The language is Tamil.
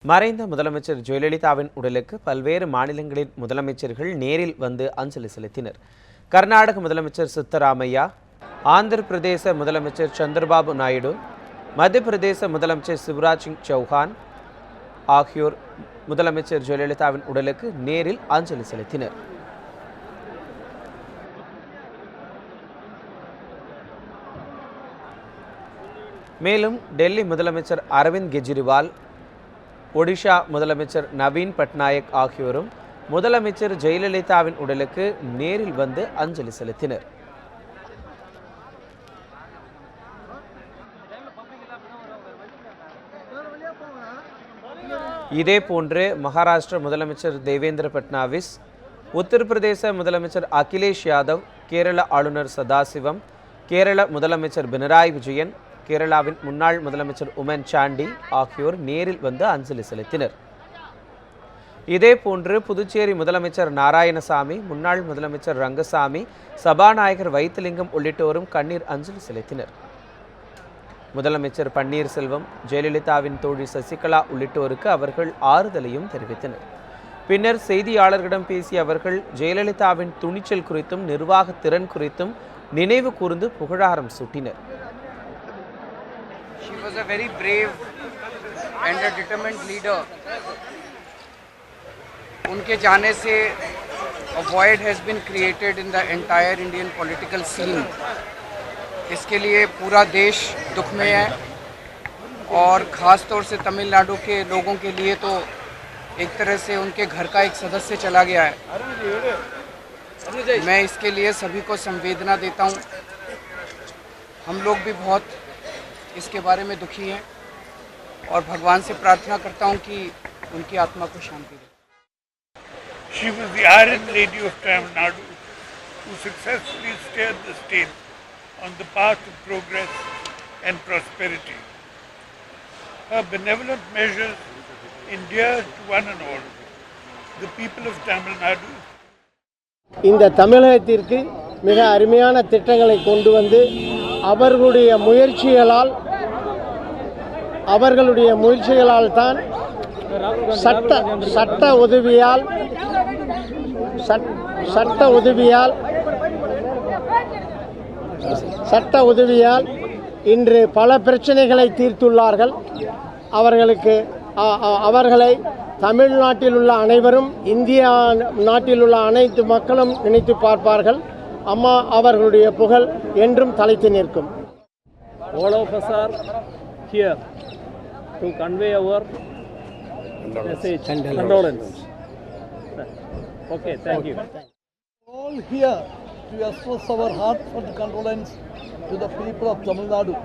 மறைந்த முதலமைச்சர் ஜெயலலிதாவின் உடலுக்கு பல்வேறு மாநிலங்களின் முதலமைச்சர்கள் நேரில் வந்து அஞ்சலி செலுத்தினர். கர்நாடக முதலமைச்சர் சித்தராமையா, ஆந்திர பிரதேச முதலமைச்சர் சந்திரபாபு நாயுடு, மத்திய பிரதேச முதலமைச்சர் சிவராஜ் சிங் சௌஹான் ஆகியோர் முதலமைச்சர் ஜெயலலிதாவின் உடலுக்கு நேரில் அஞ்சலி செலுத்தினர். மேலும் டெல்லி முதலமைச்சர் அரவிந்த் கெஜ்ரிவால், ஒடிஷா முதலமைச்சர் நவீன் பட்நாயக் ஆகியோரும் முதலமைச்சர் ஜெயலலிதாவின் உடலுக்கு நேரில் வந்து அஞ்சலி செலுத்தினர். இதேபோன்று மகாராஷ்டிர முதலமைச்சர் தேவேந்திர பட்னாவிஸ், உத்தரப்பிரதேச முதலமைச்சர் அகிலேஷ் யாதவ், கேரள ஆளுநர் சதாசிவம், கேரள முதலமைச்சர் பினராயி விஜயன், கேரளாவின் முன்னாள் முதலமைச்சர் உமன் சாண்டி ஆகியோர் நேரில் வந்து அஞ்சலி செலுத்தினர். இதேபோன்று புதுச்சேரி முதலமைச்சர் நாராயணசாமி, முன்னாள் முதலமைச்சர் ரங்கசாமி, சபாநாயகர் வைத்திலிங்கம் உள்ளிட்டோரும் கண்ணீர் அஞ்சலி செலுத்தினர். முதலமைச்சர் பன்னீர்செல்வம், ஜெயலலிதாவின் தோழி சசிகலா உள்ளிட்டோருக்கு அவர்கள் ஆறுதலையும் தெரிவித்தனர். பின்னர் செய்தியாளர்களிடம் பேசிய அவர்கள் ஜெயலலிதாவின் துணிச்சல் குறித்தும் நிர்வாக திறன் குறித்தும் நினைவு கூர்ந்து புகழாரம் சூட்டினர். She was a very brave and a determined leader. उनके जाने से a void has been created in the entire Indian political scene. इसके लिए पूरा देश दुख में है और ख़ास तौर से तमिलनाडु के लोगों के लिए तो एक तरह से उनके घर का एक सदस्य चला गया है. मैं इसके लिए सभी को संवेदना देता हूँ. हम लोग भी बहुत इसके बारे में दुखी हैं और भगवान से प्रार्थना करता हूं कि उनकी आत्मा को शांति दे. She was the Iron Lady of Tamil Nadu who successfully steered the state on the path of progress and prosperity. Her benevolent measures endeared to one and all the people of Tamil Nadu. இந்த தமிழகத்திற்கு மிக அருமையான திட்டங்களை கொண்டு வந்து அவர்களுடைய முயற்சிகளால் தான் சட்ட உதவியால் இன்று பல பிரச்சனைகளை தீர்த்துள்ளார்கள். அவர்களை தமிழ்நாட்டில் உள்ள அனைவரும், இந்தியா நாட்டில் உள்ள அனைத்து மக்களும் நினைத்து பார்ப்பார்கள். அம்மா அவர்களுடைய புகழ் என்றும் தலைத்து நிற்கும். All of us are here to convey our message, condolence. Okay, thank you. All here to express our heartfelt condolence to the people of Tamil Nadu